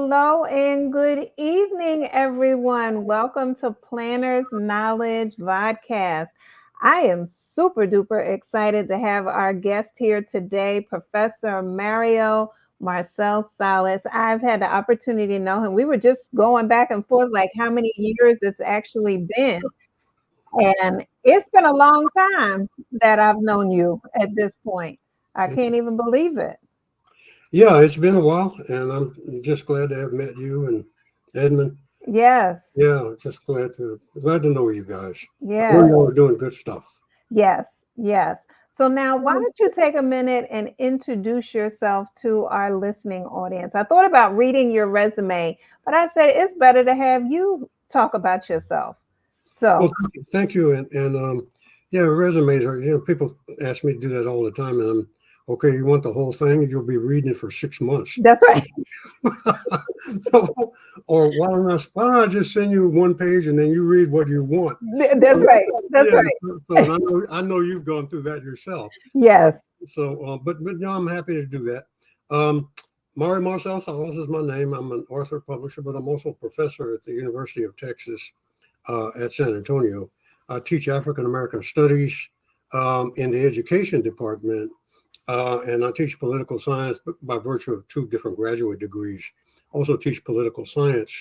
Hello and good evening, everyone. Welcome to Planners Knowledge Vodcast. I am super duper excited to have our guest here today, Professor Mario Marcel Salas. I've had the opportunity to know him. We were just going back and forth, like how many years it's actually been. And it's been a long time that I've known you at this point. I can't even believe it. Yeah, it's been a while, and I'm just glad to have met you and Edmund. Yes, Yeah, just glad to know you guys. I know yes. y'all are doing good stuff. Yes, yes. So now, why don't you take a minute and introduce yourself to our listening audience? I thought about reading your resume, but I said it's better to have you talk about yourself. Well, So thank you, and yeah, resumes are people ask me to do that all the time, and I'm okay. You want the whole thing? You'll be reading it for 6 months. that's right. Or why don't I just send you one page and then you read what you want? That's right. That's Yeah, right. so and I know you've gone through that yourself. Yes. So, but no, I'm happy to do that. Um, Mario Marcel Salas is my name. I'm an author publisher, but I'm also a professor at the University of Texas at San Antonio. I teach African American studies in the education department, and I teach political science by virtue of two different graduate degrees. Also teach political science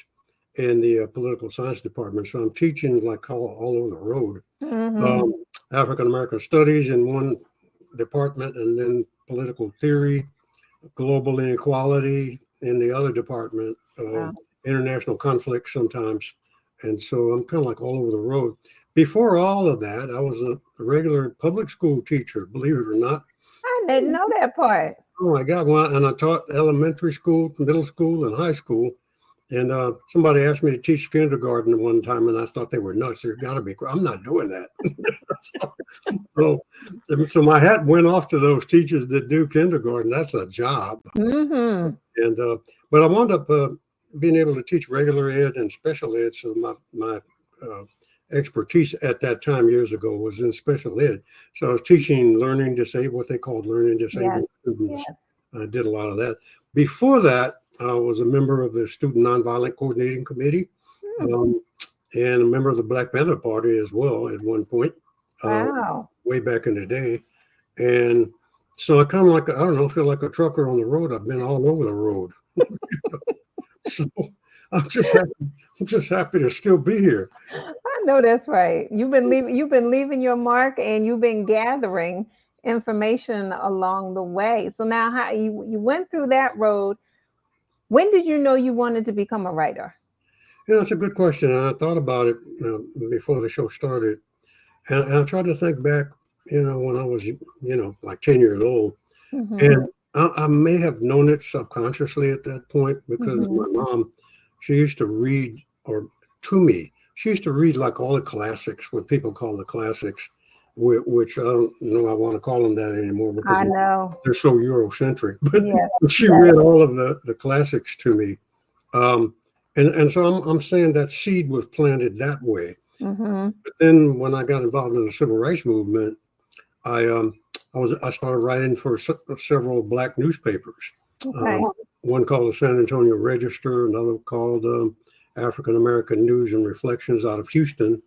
in the political science department. So I'm teaching like all over the road. Hmm. Um, African American studies in one department, and then political theory, global inequality in the other department, Wow. international conflict sometimes. And so I'm kind of like all over the road. Before all of that, I was a regular public school teacher, believe it or not. I didn't know that part. Oh my God. Well, and I taught elementary school, middle school, and high school. And somebody asked me to teach kindergarten one time, and I thought they were nuts. They've got to be. I'm not doing that. so, so my hat went off to those teachers that do kindergarten. That's a job. Hmm. And but I wound up being able to teach regular ed and special ed. So my expertise at that time years ago was in special ed. So I was teaching learning disabled, what they called learning Yes. disabled students. Yes. I did a lot of that. Before that, I was a member of the Student Nonviolent Coordinating Committee, Hmm. um, and a member of the Black Panther Party as well at one point, uh, Wow. way back in the day. And so I kind of like, I don't know, feel like a trucker on the road. I've been all over the road. So I'm just happy, I'm just happy to still be here. I know that's right. You've been leaving your mark and you've been gathering information along the way. So now how you went through that road. When did you know you wanted to become a writer? It's a good question. And I thought about it before the show started. And I tried to think back, when I was, like 10 years old. Hmm. And I may have known it subconsciously at that point because Hmm. my mom, she used to read, or to me, she used to read like all the classics, what people call the classics, which I don't know I want to call them that anymore because I know. they're so Eurocentric. Yes. But she Yes. read all of the classics to me. Um, and so I'm saying that seed was planted that way. Hmm. But then when I got involved in the civil rights movement, I I started writing for several black newspapers. Okay. Um, one called the San Antonio Register, another called African American News and Reflections out of Houston,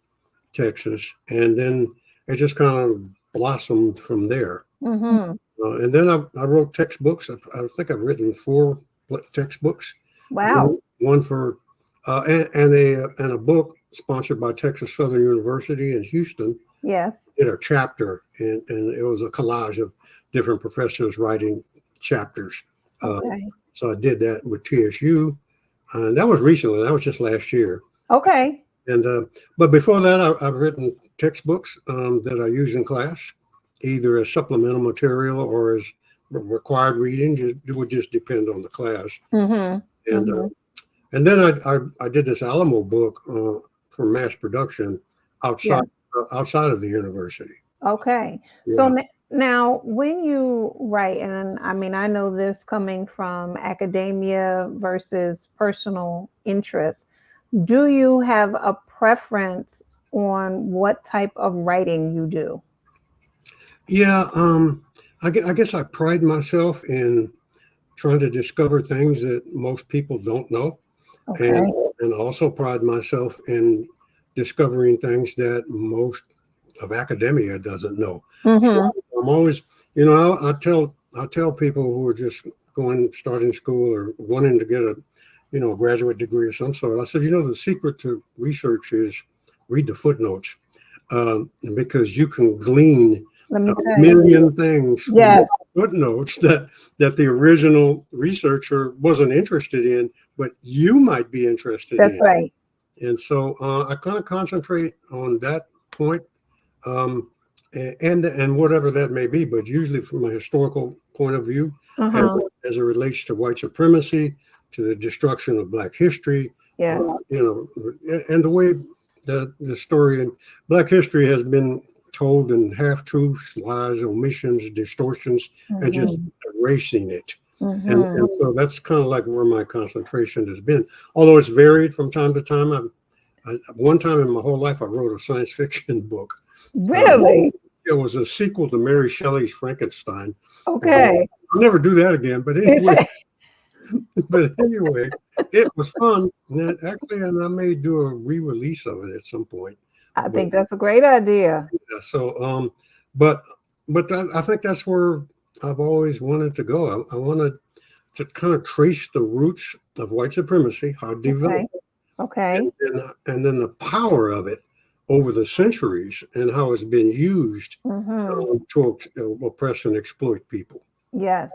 Texas, and then it just kind of blossomed from there. Hmm. And then I wrote textbooks. I think I've written four textbooks. Wow. One for and a book sponsored by Texas Southern University in Houston. Yes. Did a chapter, and it was a collage of different professors writing chapters. Uh, Okay. so I did that with TSU, and that was recently. That was just last year. Okay. And but before that, I've written textbooks that I use in class, either as supplemental material or as required reading. It would just depend on the class. Hmm. And Hmm. and then I did this Alamo book for mass production outside Yes. outside of the university. Okay. So Yeah. now, when you write, and I mean, I know this coming from academia versus personal interest, do you have a preference on what type of writing you do? Yeah, I guess I pride myself in trying to discover things that most people don't know, Okay. and also pride myself in discovering things that most of academia doesn't know. Mm-hmm. So I'm always, I tell people who are just starting school or wanting to get a, a graduate degree of some sort. I said, the secret to research is read the footnotes, because you can glean Let a me tell you. million things from Yes, footnotes that the original researcher wasn't interested in, but you might be interested that's in. right. And so I kind of concentrate on that point, and whatever that may be, but usually from a historical point of view, as, Uh-huh. as it relates to white supremacy, to the destruction of Black history, Yes. and the way the story in Black history has been told in half truths, lies, omissions, distortions, and just Mm-hmm. erasing it. Mm-hmm. And so that's kind of like where my concentration has been. Although it's varied from time to time. One time in my whole life, I wrote a science fiction book. Really? It was a sequel to Mary Shelley's Frankenstein. Okay. I'll never do that again. But anyway, it was fun. And I may do a re-release of it at some point. I But think that's a great idea. yeah, so but I think that's where I've always wanted to go. I wanted to kind of trace the roots of white supremacy, how it Okay. developed, Okay. and then the power of it over the centuries, and how it's been used Mm-hmm. to oppress and exploit people. Yes.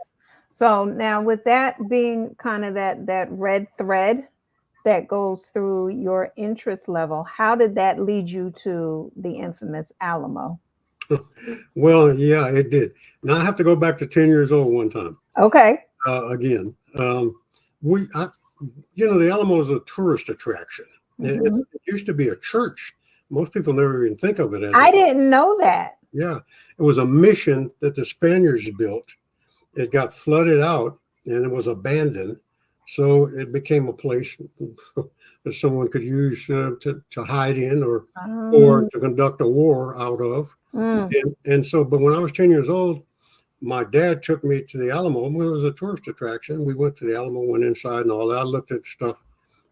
So now with that being kind of that red thread that goes through your interest level, how did that lead you to the infamous Alamo? Well, yeah, it did. Now I have to go back to 10 years old one time Okay. again. We, I, the Alamo is a tourist attraction. Hmm. It used to be a church. Most people never even think of it as I didn't know that. yeah. It was a mission that the Spaniards built. It got flooded out and it was abandoned. So it became a place that someone could use to hide in, or Um, to conduct a war out of. mm, And so, but when I was 10 years old, my dad took me to the Alamo. It was a tourist attraction. We went to the Alamo, went inside and all that. I looked at stuff.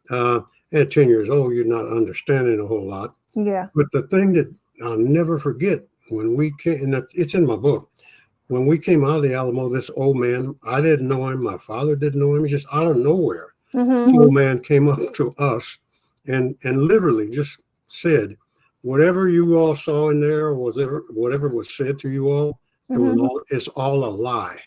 At 10 years old, you're not understanding a whole lot. yeah. But the thing that I'll never forget, when we came, and it's in my book, when we came out of the Alamo, this old man, I didn't know him, my father didn't know him, just out of nowhere. Hmm. This old man came up to us and literally just said, whatever you all saw in there, or whatever was said to you all, Hmm. it's all a lie.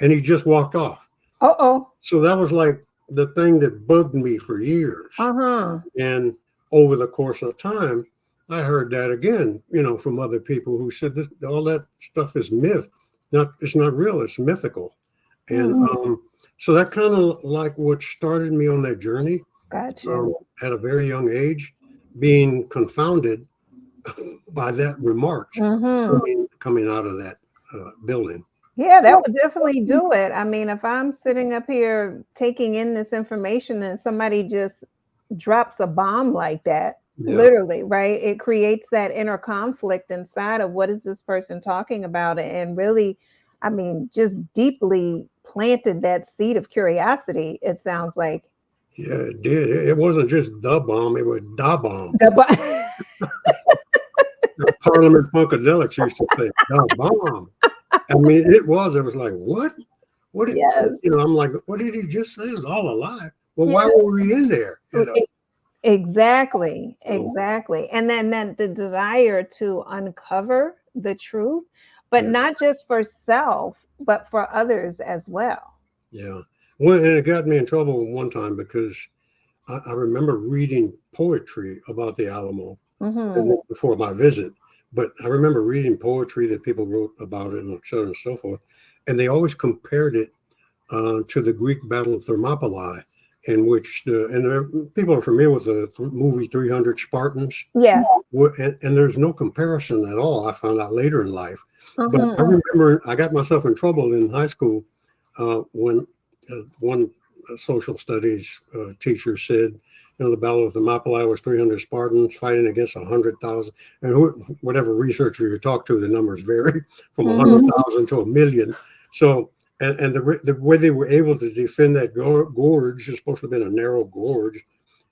And he just walked off. Uh-oh. So that was like the thing that bugged me for years. Uh-huh. And over the course of time, I heard that again, from other people who said this, all that stuff is myth. It's not real, it's mythical. And so that kind of like what started me on that journey, Gotcha. at a very young age, being confounded by that remark Hmm. coming out of that building. Yeah, that would definitely do it. I mean, if I'm sitting up here taking in this information and somebody just drops a bomb like that, Yeah. literally, right? It creates that inner conflict inside of what is this person talking about, and really, I mean, just deeply planted that seed of curiosity, it sounds like. Yeah, it did. It wasn't just the bomb, it was da bomb. The bo- Parliament Funkadelics used to say da bomb. I mean, it was like, what? What did, yes. I'm like, what did he just say? It's all a lie. Well, Yeah. why were we in there? Exactly. So, Exactly. And then the desire to uncover the truth, but yeah, not just for self, but for others as well. yeah. Well, and it got me in trouble one time because I remember reading poetry about the Alamo Hmm. before my visit. But I remember reading poetry that people wrote about it, and et cetera and so forth. And they always compared it to the Greek Battle of Thermopylae, in which people are familiar with the movie 300 Spartans. Yes. And there's no comparison at all. I found out later in life. But I Hmm. remember I got myself in trouble in high school when one social studies teacher said, the Battle of Thermopylae was 300 Spartans fighting against 100,000. And whatever researcher you talk to, the numbers vary from Hmm. 100,000 to a million. So, and the way they were able to defend that gorge, is supposed to have been a narrow gorge,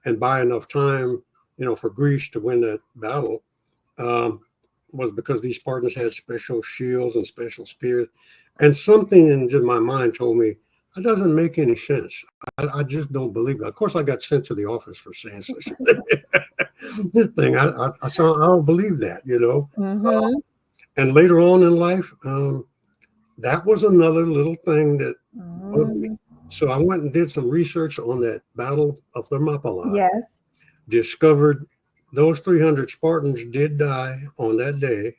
and buy enough time, for Greece to win that battle, um, was because these Spartans had special shields and special spears. And something in just my mind told me that doesn't make any sense. I just don't believe it. Of course, I got sent to the office for saying such a thing. I don't believe that, Mm-hmm. And later on in life, that was another little thing that bugged me. Mm. So I went and did some research on that Battle of Thermopylae, Yes. discovered those 300 Spartans did die on that day,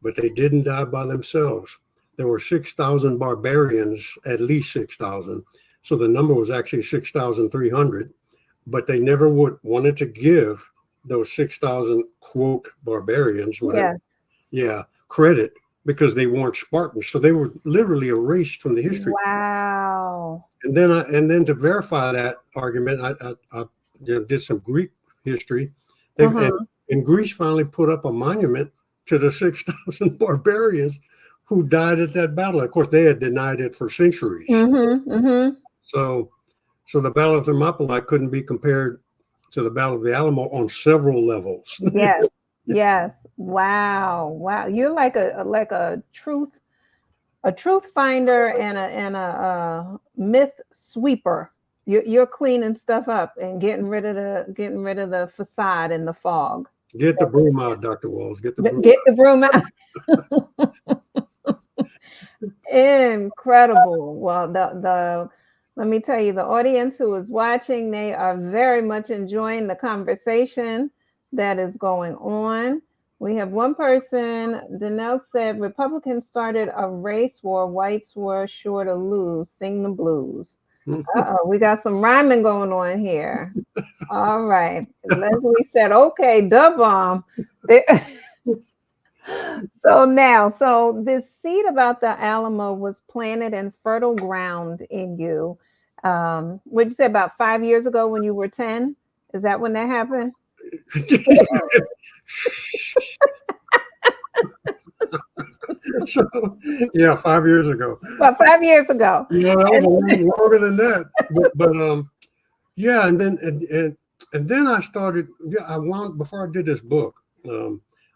but they didn't die by themselves. There were 6,000 barbarians, at least 6,000. So the number was actually 6,300, but they never wanted to give those 6,000 quote barbarians, whatever, credit, because they weren't Spartans. So they were literally erased from the history. Wow. And then to verify that argument, I did some Greek history. And Greece finally put up a monument to the 6,000 barbarians who died at that battle. Of course, they had denied it for centuries. Mm-hmm. Mm-hmm. So the Battle of Thermopylae couldn't be compared to the Battle of the Alamo on several levels. Yes. Yes. Wow. Wow. You're like a truth finder and a myth sweeper. You're cleaning stuff up and getting rid of the facade and the fog. Get the broom out, Dr. Walls. Get the broom out. Incredible. Well, let me tell you, the audience who is watching, they are very much enjoying the conversation that is going on. We have one person, Danelle said, Republicans started a race war, whites were sure to lose, sing the blues. We got some rhyming going on here. All right. Leslie said, okay, dub bomb. So this seed about the Alamo was planted in fertile ground in you. What'd you say, about 5 years ago when you were 10? Is that when that happened? So, yeah, 5 years ago. About 5 years ago. Yeah, that was a little longer than that. But yeah, and then I started. Yeah, before I did this book,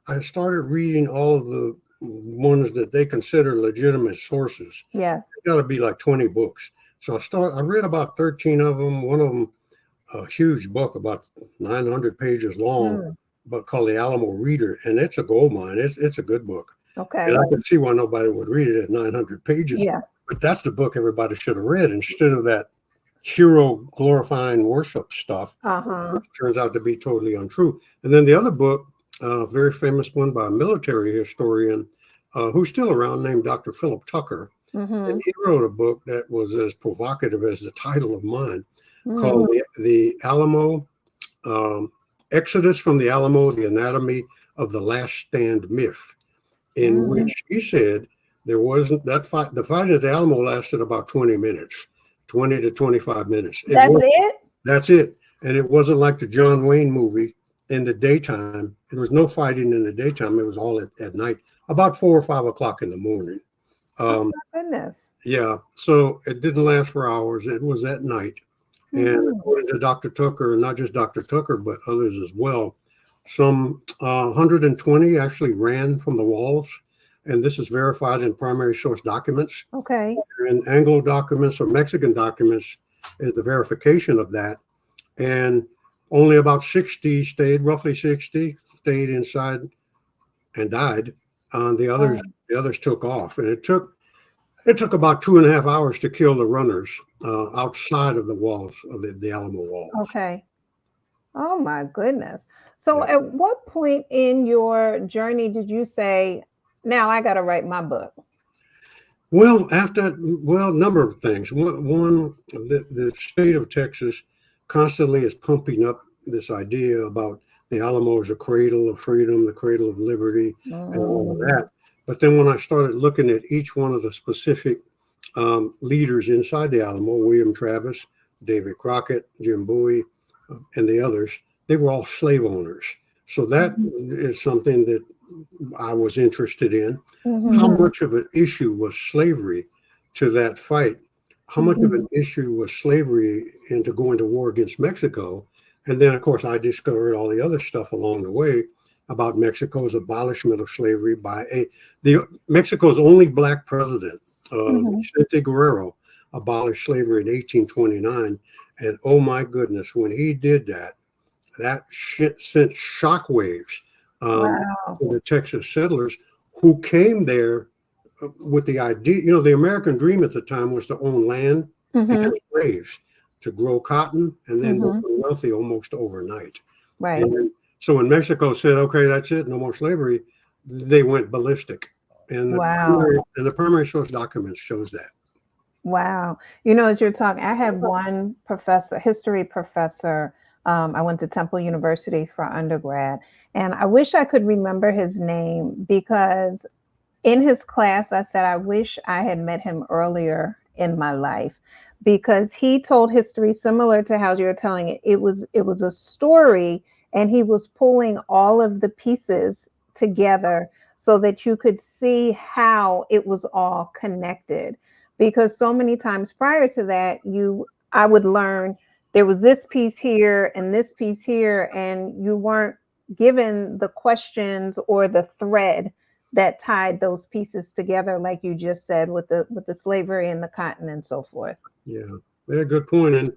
I started reading all of the ones that they consider legitimate sources. Yes, it's got to be like 20 books. So I read about 13 of them. One of them, a huge book about 900 pages long, but called The Alamo Reader, and it's a gold mine. It's a good book. Okay. And I can see why nobody would read it at 900 pages. Yeah. But that's the book everybody should have read instead of that hero glorifying worship stuff, which turns out to be totally untrue. And then the other book, a very famous one by a military historian who's still around, named Dr. Philip Tucker. And he wrote a book that was as provocative as the title of mine, called the Alamo, Exodus from the Alamo, the Anatomy of the Last Stand Myth, in which he said there wasn't that fight. The fight at the Alamo lasted about 20 minutes, 20 to 25 minutes. That's it. And it wasn't like the John Wayne movie in the daytime. There was no fighting in the daytime. It was all at night, about 4 or 5 o'clock in the morning. Oh, my goodness. Yeah. So it didn't last for hours. It was at night. And according to Dr. Tucker, and not just Dr. Tucker, but others as well, some 120 actually ran from the walls. And this is verified in primary source documents. Okay. And Anglo documents or Mexican documents is the verification of that. And only about 60 stayed, roughly 60 stayed inside and died. The others took off. And it took about 2.5 hours to kill the runners outside of the walls of the Alamo walls. Okay. Oh my goodness. So at what point in your journey did you say, now I got to write my book? Well, a number of things. One, the state of Texas constantly is pumping up this idea about the Alamo as a cradle of freedom, the cradle of liberty, and all of that. But then when I started looking at each one of the specific leaders inside the Alamo, William Travis, David Crockett, Jim Bowie, and the others, they were all slave owners. So that is something that I was interested in. How much of an issue was slavery to that fight, how much of an issue was slavery into going to war against Mexico? And then, of course, I discovered all the other stuff along the way about Mexico's abolishment of slavery by Mexico's only black president, Vicente Guerrero, abolished slavery in 1829. And oh my goodness, when he did that, that shit sent shockwaves to the Texas settlers who came there with the idea, the American dream at the time was to own land and have slaves to grow cotton and then become wealthy almost overnight. Right. And so when Mexico said, okay, that's it, no more slavery, they went ballistic. And the primary source documents shows that. Wow. As you're talking, I had one history professor. I went to Temple University for undergrad, and I wish I could remember his name because in his class, I said, I wish I had met him earlier in my life, because he told history similar to how you're telling it. It was a story, and he was pulling all of the pieces together so that you could see how it was all connected. Because so many times prior to that, I would learn there was this piece here and this piece here, and you weren't given the questions or the thread that tied those pieces together, like you just said, with the slavery and the cotton and so forth. Yeah, good point. And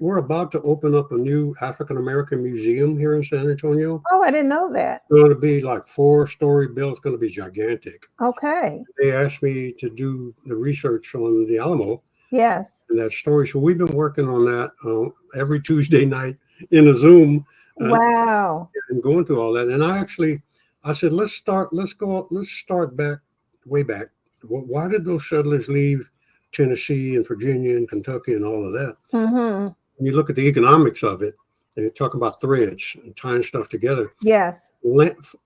we're about to open up a new African American museum here in San Antonio. Oh, I didn't know that. It's going to be like 4-story built. It's going to be gigantic. Okay. They asked me to do the research on the Alamo. Yes. And that story. So we've been working on that every Tuesday night in a Zoom. Wow. And going through all that. And I said, let's start back, way back. Why did those settlers leave Tennessee and Virginia and Kentucky and all of that? When you look at the economics of it, and you talk about threads and tying stuff together. Yes.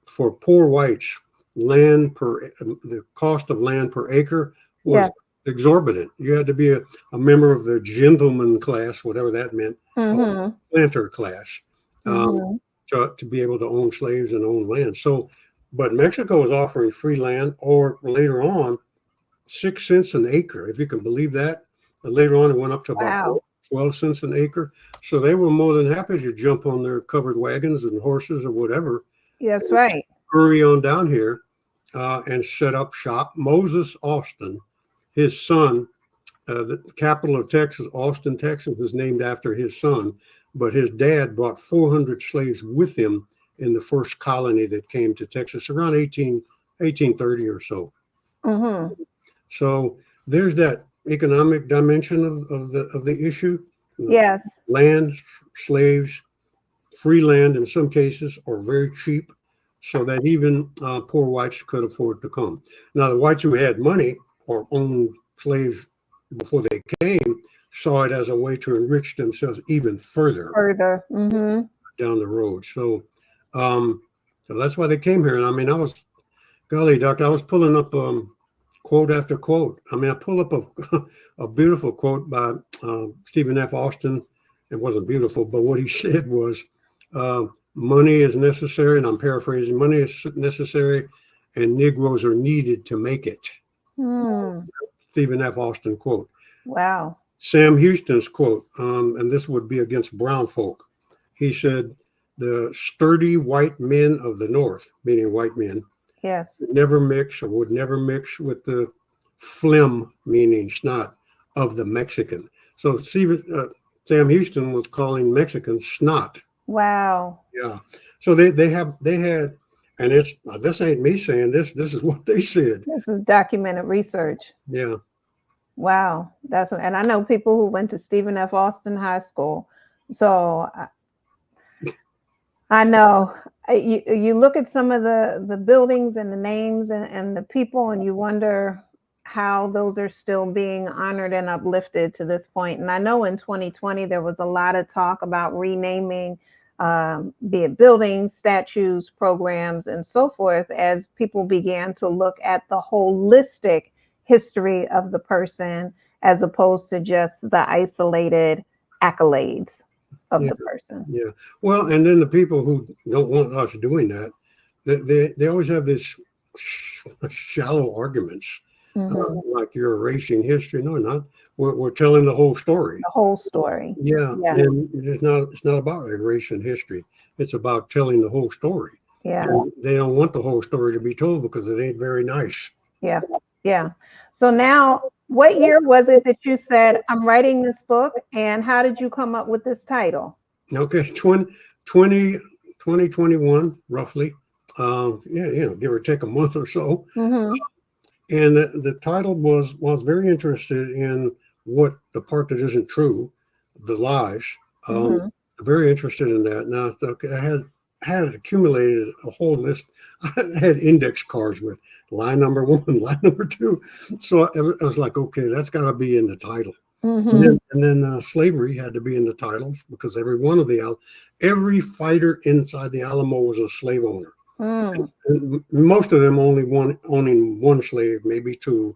For poor whites, the cost of land per acre was exorbitant. You had to be a member of the gentleman class, whatever that meant, planter class, to be able to own slaves and own land. So, but Mexico was offering free land, or later on, 6 cents an acre, if you can believe that. And later on, it went up to about 12 cents an acre. So they were more than happy to jump on their covered wagons and horses or whatever. That's right. Hurry on down here and set up shop. Moses Austin, his son, the capital of Texas, Austin, Texas, was named after his son. But his dad brought 400 slaves with him in the first colony that came to Texas around 1830 or so. So there's that economic dimension of the issue. Yes. Land, slaves, free land in some cases, or very cheap, so that even poor whites could afford to come. Now, the whites who had money or owned slaves before they came saw it as a way to enrich themselves even further down the road. So that's why they came here. And I mean, golly, Doctor, I was pulling up quote after quote. I mean, I pulled up a beautiful quote by Stephen F. Austin. It wasn't beautiful, but what he said was, money is necessary, and I'm paraphrasing, money is necessary and Negroes are needed to make it. Stephen F. Austin quote. Wow. Sam Houston's quote, and this would be against brown folk. He said, the sturdy white men of the North, meaning white men, would never mix with the phlegm, meaning snot, of the Mexican. So Sam Houston was calling Mexicans snot. Wow. Yeah. So they had, and this ain't me saying this is what they said. This is documented research. Yeah. Wow. And I know people who went to Stephen F. Austin High School. So I know you look at some of the buildings and the names and the people, and you wonder how those are still being honored and uplifted to this point. And I know in 2020, there was a lot of talk about renaming, be it buildings, statues, programs, and so forth, as people began to look at the holistic history of the person, as opposed to just the isolated accolades of the person. Yeah. Well, and then the people who don't want us doing that, they always have this shallow arguments, Hmm. like you're erasing history. No, not. We're telling the whole story. The whole story. Yeah, Yeah. and it's not about erasing history. It's about telling the whole story. Yeah. And they don't want the whole story to be told because it ain't very nice. Yeah. Yeah. So now, what year was it that you said, I'm writing this book? And how did you come up with this title? Okay, 2021, roughly. Yeah, give or take a month or so. Hmm. And the title was very interested in what the part that isn't true, the lies. Um, Hmm. Very interested in that. Now, okay, I had accumulated a whole list. I had index cards with lie number one, lie number two. So I was like, okay, that's got to be in the title. Hmm. And then slavery had to be in the titles because every fighter inside the Alamo was a slave owner. Mm. And most of them owning one slave, maybe two.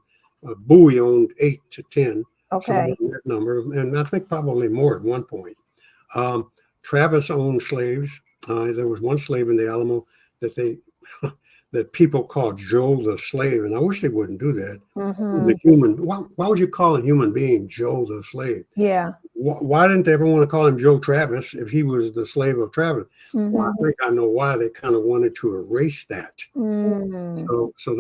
Bowie owned 8 to 10, somewhere Okay. in that number, and I think probably more at one point. Um, Travis owned slaves. There was one slave in the Alamo that they that people called Joe the slave, and I wish they wouldn't do that. Hmm. The human, why would you call a human being Joe the slave? Yeah. Why didn't they ever want to call him Joe Travis if he was the slave of Travis? Well, Hmm. I think I know why they kind of wanted to erase that. Mm. So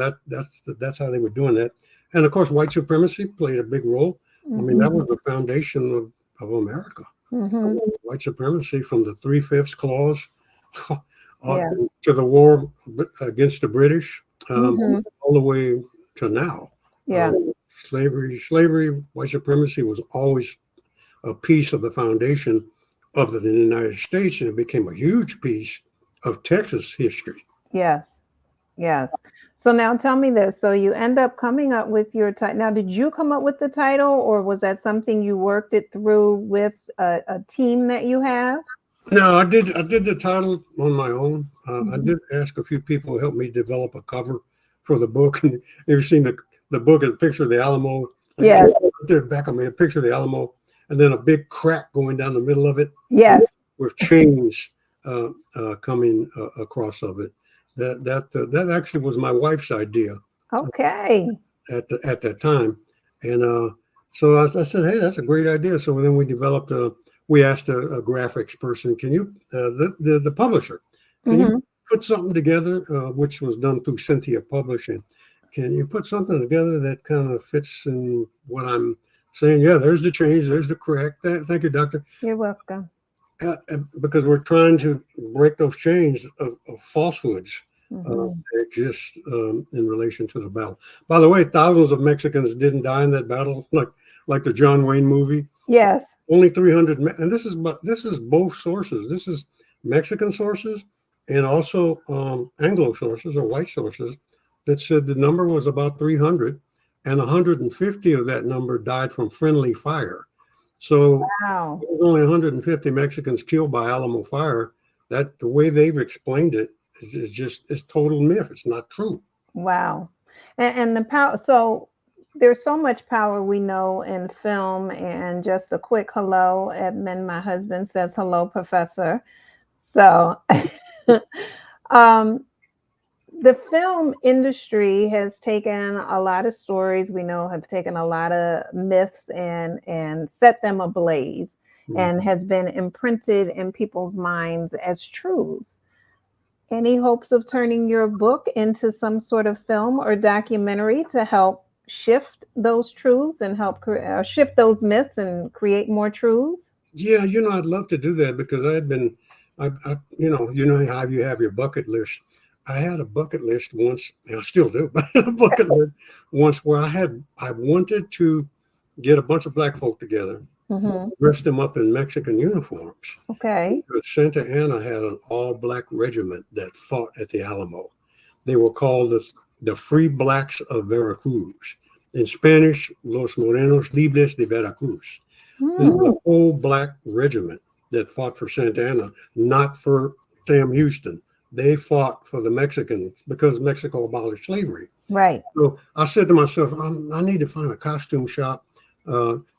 that's how they were doing that. And of course, white supremacy played a big role. I mean, Hmm. that was the foundation of America. Hmm. White supremacy from the 3/5 clause Yeah. to the war against the British, Hmm. all the way to now. Yeah. Slavery, white supremacy was always a piece of the foundation of the United States, and it became a huge piece of Texas history. Yes. Yes. So now tell me this. So you end up coming up with your title. Now, did you come up with the title, or was that something you worked it through with a team that you have? No, I did the title on my own. I Mhm. did ask a few people to help me develop a cover for the book. And you've seen the book is a picture of the Alamo. Yes. There back of me, a picture of the Alamo, and then a big crack going down the middle of it Yes. with chains coming across of it. That actually was my wife's idea Okay. at that time, and so I said, "Hey, that's a great idea." So then we developed a. We asked a graphics person, "Can you the publisher? Can you Hmm. put something together?" Which was done through Cynthia Publishing. Can you put something together that kind of fits in what I'm saying? Yeah, there's the change. There's the correct. Thank you, doctor. You're welcome. Because we're trying to break those chains of falsehoods Hmm. that exist in relation to the battle. By the way, thousands of Mexicans didn't die in that battle, like the John Wayne movie. Yes. Only 300, and this is both sources. This is Mexican sources and also Anglo sources or white sources that said the number was about 300, and 150 of that number died from friendly fire. So Wow. there was only 150 Mexicans killed by Alamo fire. That the way they've explained it is just is total myth. It's not true. Wow. And the power, so there's so much power we know in film, and just a quick hello. Edmund, my husband, says hello, Professor. So um, the film industry has taken a lot of stories we know, have taken a lot of myths and set them ablaze, Mm. and has been imprinted in people's minds as truths. Any hopes of turning your book into some sort of film or documentary to help shift those truths and help shift those myths and create more truths? Yeah, I'd love to do that because you know how you have your bucket list. I had a bucket list once, and I still do, but I had a bucket list once where I wanted to get a bunch of black folk together, Hmm. dress them up in Mexican uniforms. Okay. Because Santa Anna had an all-black regiment that fought at the Alamo. They were called the Free Blacks of Veracruz. In Spanish, Los Morenos Libres de Veracruz. This is Mm. an all-black regiment that fought for Santa Anna, not for Sam Houston. They fought for the Mexicans because Mexico abolished slavery. Right. So I said to myself, I need to find a costume shop,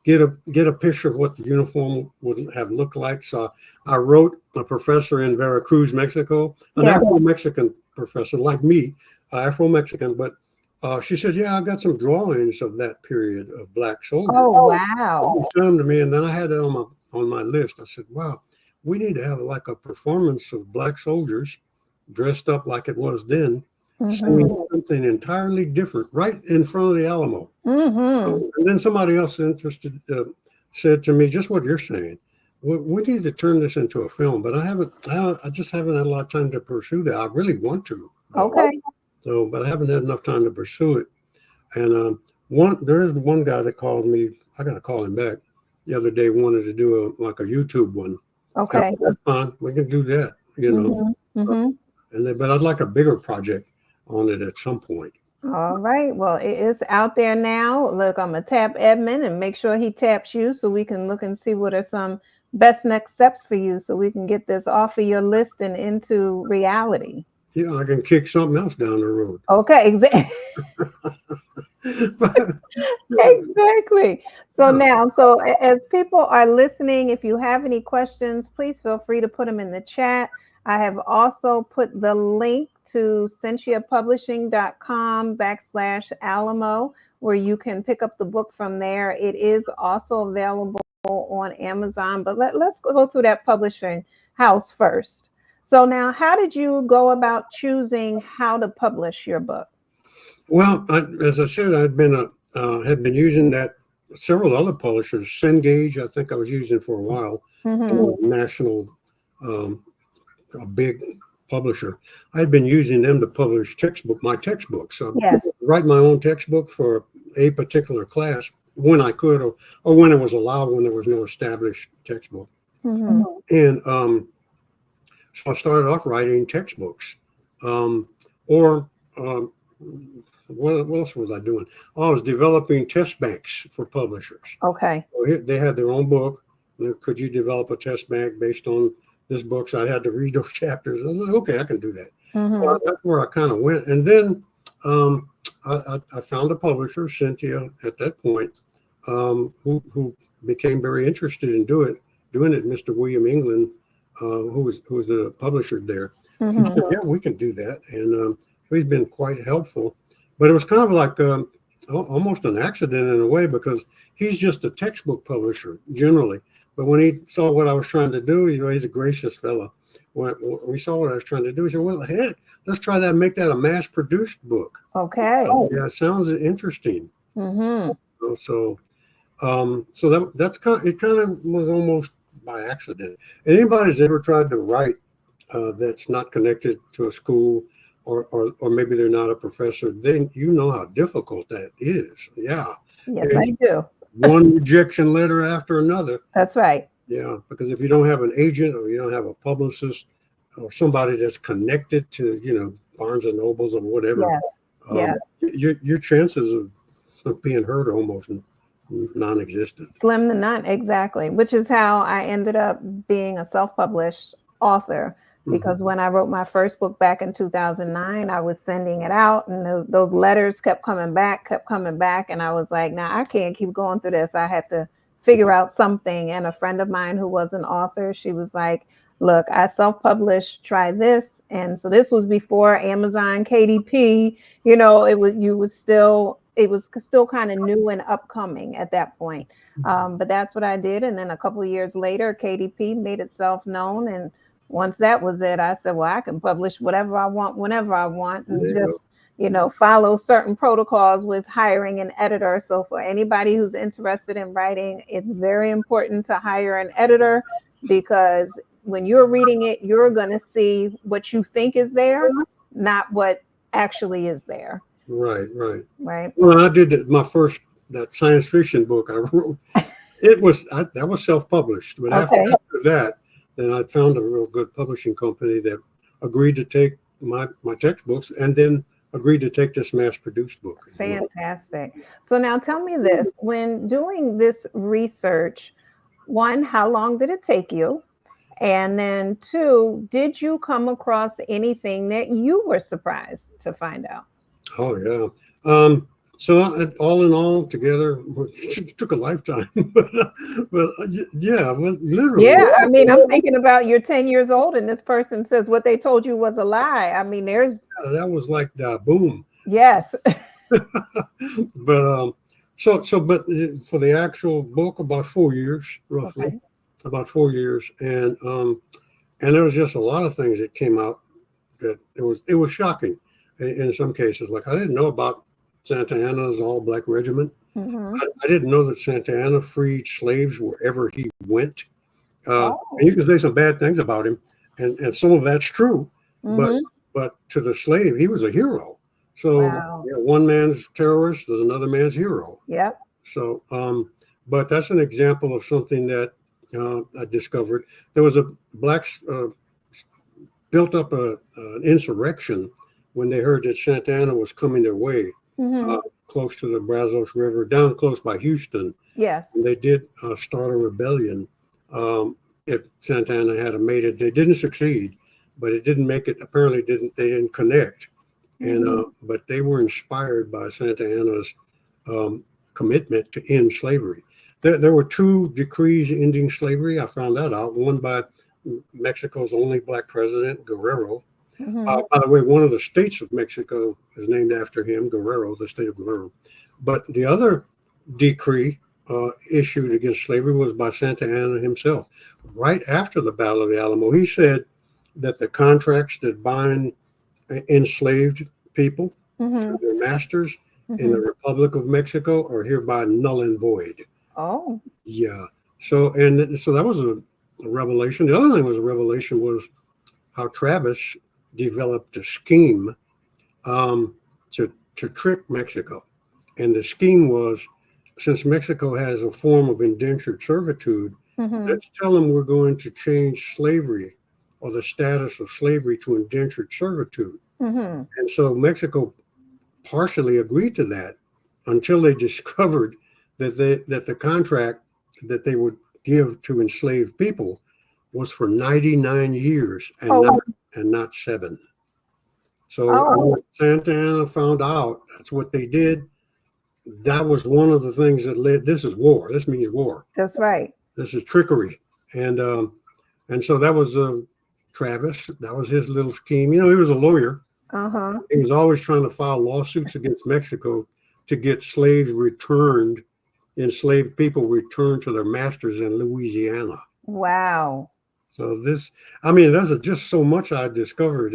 get a picture of what the uniform would have looked like. So I wrote a professor in Veracruz, Mexico, an Yeah. actual Mexican professor like me, Afro-Mexican, but she said, "Yeah, I got some drawings of that period of black soldiers." Oh, wow. She sent them to me, and then I had that on my list. I said, "Wow, we need to have like a performance of black soldiers dressed up like it was then, Mm-hmm. singing something entirely different right in front of the Alamo." Mm-hmm. And then somebody else interested said to me, just what you're saying. We need to turn this into a film, but I just haven't had a lot of time to pursue that. I really want to, though. Okay. So, but I haven't had enough time to pursue it. And there is one guy that called me. I got to call him back the other day. Wanted to do like a YouTube one. Okay. That's fine. We can do that. Mm-hmm. Mm-hmm. But I'd like a bigger project on it at some point. All right. Well, it is out there now. Look, I'm gonna tap Edmund and make sure he taps you so we can look and see what are some best next steps for you so we can get this off of your list and into reality. I can kick something else down the road. Okay, exactly. But, Exactly. So yeah. now, so as people are listening, if you have any questions, please feel free to put them in the chat. I have also put the link to centiapublishing.com/Alamo, where you can pick up the book from there. It is also available on Amazon, but let's go through that publishing house first. So now, how did you go about choosing how to publish your book? Well, as I said, had been using that several other publishers. Cengage, I think I was using for a while, Hmm. national, a big publisher. I'd been using them to publish my textbooks. So Yes. write my own textbook for a particular class when I could, or when it was allowed, when there was no established textbook. Hmm. And so I started off writing textbooks, or what else was I doing? Oh, I was developing test banks for publishers. Okay. So they had their own book. Could you develop a test bank based on this book? So I had to read those chapters. I was like, okay, I can do that. Hmm. So that's where I kind of went. And then I found a publisher, Cynthia, at that point, who became very interested in doing it. Mr. William England, who was the publisher there. He Hmm. said, "Yeah, we can do that," and he's been quite helpful. But it was kind of like almost an accident in a way, because he's just a textbook publisher generally. But when he saw what I was trying to do, he's a gracious fellow. When we saw what I was trying to do, he said, "Well, heck, let's try that. Make that a mass-produced book." Okay. Yeah, it sounds interesting. Hmm. So that's kind of was almost by accident. And anybody's ever tried to write that's not connected to a school, or maybe they're not a professor, then you know how difficult that is. Yeah. Yes, And I do. one rejection letter after another. That's right. Yeah, because if you don't have an agent, or you don't have a publicist, or somebody that's connected to, Barnes and Nobles or whatever, Yes. Yes. your chances of being heard are almost non-existent. Slim to none. Exactly. Which is how I ended up being a self-published author. Mhm. Because when I wrote my first book back in 2009, I was sending it out, and those letters kept coming back. And I was like, nah, I can't keep going through this. I had to figure out something. And a friend of mine who was an author, she was like, look, I self-published, try this. And so this was before Amazon, KDP, it was still kind of new and upcoming at that point. But that's what I did. And then a couple of years later, KDP made itself known. And once that was it, I said, well, I can publish whatever I want, whenever I want, and There you just, go. follow certain protocols with hiring an editor. So for anybody who's interested in writing, it's very important to hire an editor, because when you're reading it, you're going to see what you think is there, not what actually is there. Right, right. Right. Well, I did my first that science fiction book I wrote. That was self-published, but Okay. after that, then I found a real good publishing company that agreed to take my textbooks, and then agreed to take this mass-produced book as well. Fantastic. So now tell me this, when doing this research, one, how long did it take you? And then two, did you come across anything that you were surprised to find out? Oh yeah. So all in all, together, it took a lifetime. Yeah, well, literally, Yeah, I mean, I'm thinking about you're 10 years old and this person says what they told you was a lie. I mean, there's, that was like the boom. yes. But but for the actual book, about 4 years, roughly, Okay. about 4 years, and there was just a lot of things that came out that it was shocking in some cases. Like I didn't know about Santa Anna's all black regiment. Hmm. I didn't know that Santa Anna freed slaves wherever he went. And Oh. you can say some bad things about him, and some of that's true, but Hmm. to the slave, he was a hero. So Wow. yeah, one man's terrorist is another man's hero. Yep. So, but that's an example of something that I discovered. There was a blacks built up an insurrection when they heard that Santa Anna was coming their way, Hmm. uh, close to the Brazos River, down close by Houston. Yes. And they did start a rebellion. If Santa Anna had made it, they didn't succeed, but it didn't make it. Apparently, they didn't connect. And Hmm. but they were inspired by Santa Anna's um, commitment to end slavery. There were two decrees ending slavery. I found that out. One by Mexico's only black president, Guerrero. Hmm. By the way, one of the states of Mexico is named after him, Guerrero, the state of Guerrero. But the other decree issued against slavery was by Santa Anna himself. Right after the Battle of the Alamo, he said that the contracts that bind enslaved people to Hmm. their masters in the Hmm. Republic of Mexico are hereby null and void. Oh. Yeah. So that was a revelation. The other thing was a revelation was how Travis developed a scheme to trick Mexico. And the scheme was, since Mexico has a form of indentured servitude, Hmm. let's tell them we're going to change slavery or the status of slavery to indentured servitude. Hmm. And so Mexico partially agreed to that until they discovered that the contract that they would give to enslaved people was for 99 years Oh. and not 7. So Oh. when Santa Anna found out that's what they did, that was one of the things that led. This is war. This means war. That's right. This is trickery, and and so that was Travis. That was his little scheme. You know, he was a lawyer. Uh-huh. He was always trying to file lawsuits against Mexico to get slaves returned, enslaved people returned to their masters in Louisiana. Wow. So this, I mean, there's just so much I discovered.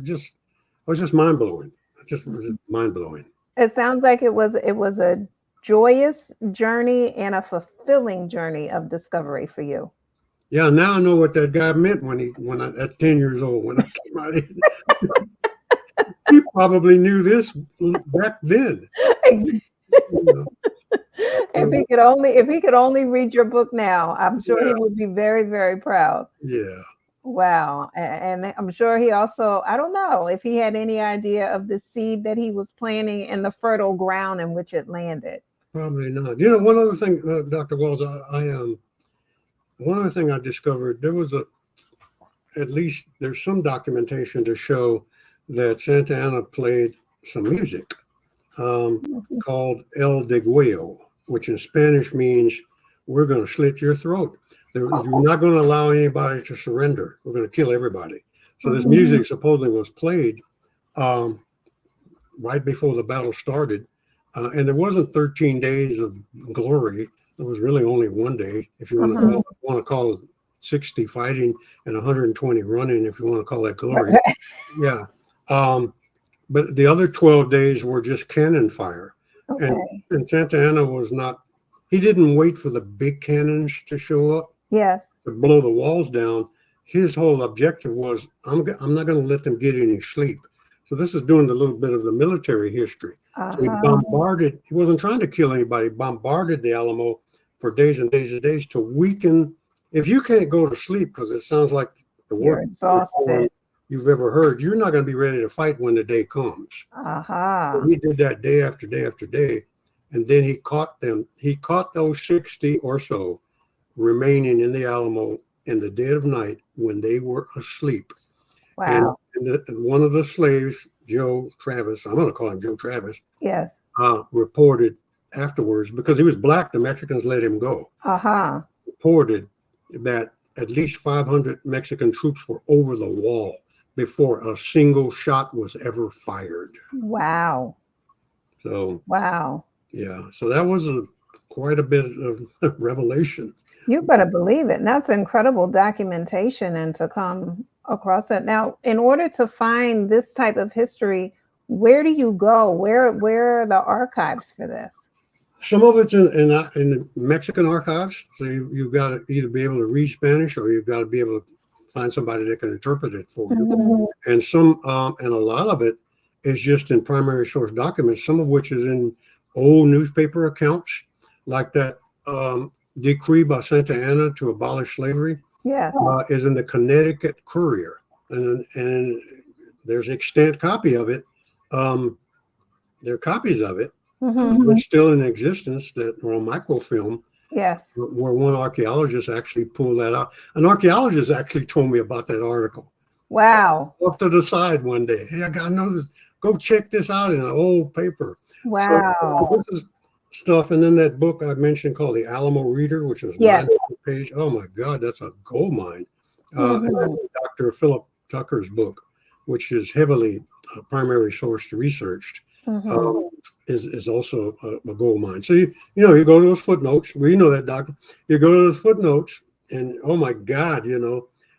Just, it was just mind blowing. It was mind blowing. It sounds like it was a joyous journey and a fulfilling journey of discovery for you. Yeah, now I know what that guy meant when I at 10 years old when I came out. He probably knew this back then. You know. If he could only read your book now, I'm sure he Yeah, would be very, very proud. yeah. Wow. And I'm sure he also, I don't know if he had any idea of the seed that he was planting and the fertile ground in which it landed. Probably not. You know, one other thing, Dr. Wells, one other thing I discovered, at least there's some documentation to show that Santa Anna played some music called El Degüello, which in Spanish means we're going to slit your throat. You're not going to allow anybody to surrender. We're going to kill everybody. So this Mhm. music supposedly was played um, right before the battle started. And there wasn't 13 days of glory. There was really only one day, if you Uh-huh. want to call it 60 fighting and 120 running, if you want to call that glory. Yeah. Um, but the other 12 days were just cannon fire. And, Okay. and Santa Anna was not, he didn't wait for the big cannons to show up Yes. to blow the walls down. His whole objective was, I'm not going to let them get any sleep. So this is doing a little bit of the military history. So he Uh-huh. bombarded, he wasn't trying to kill anybody, bombarded the Alamo for days and days and days to weaken. If you can't go to sleep, because it sounds like the You're worst reform exhausted. you've ever heard, you're not going to be ready to fight when the day comes. So Uh-huh. he did that day after day after day. And then he caught them. He caught those 60 or so remaining in the Alamo in the dead of night when they were asleep. And, Wow. and one of the slaves, Joe Travis, I'm going to call him Joe Travis, Yes. reported afterwards, because he was black, the Mexicans let him go. Reported that at least 500 Mexican troops were over the wall before a single shot was ever fired. Wow. So, wow. Yeah. So that was quite a bit of revelation. You better believe it. That's incredible documentation and to come across it. Now, in order to find this type of history, where do you go? Where are the archives for this? Some of it's in the Mexican archives. So you've got to either be able to read Spanish, or you've got to be able to find somebody that can interpret it for you. Mm-hmm. And a lot of it is just in primary source documents, some of which is in old newspaper accounts, like that decree by Santa Anna to abolish slavery. Yeah, is in the Connecticut Courier, and there's an extant copy of it. There are copies of it. Mm-hmm. It's still in existence, that or a microfilm. Yes. Where one archaeologist actually pulled that out. An archaeologist actually told me about that article. Wow. Off to the side one day. Hey, I got noticed. Go check this out in an old paper. Wow. So this is stuff. And then that book I mentioned called The Alamo Reader, which is 900 page. Oh my God, that's a gold mine. And Dr. Philip Tucker's book, which is heavily primary sourced researched. Is also a gold mine. So you go to those footnotes. We know that, Doctor. You go to those footnotes, and oh my God,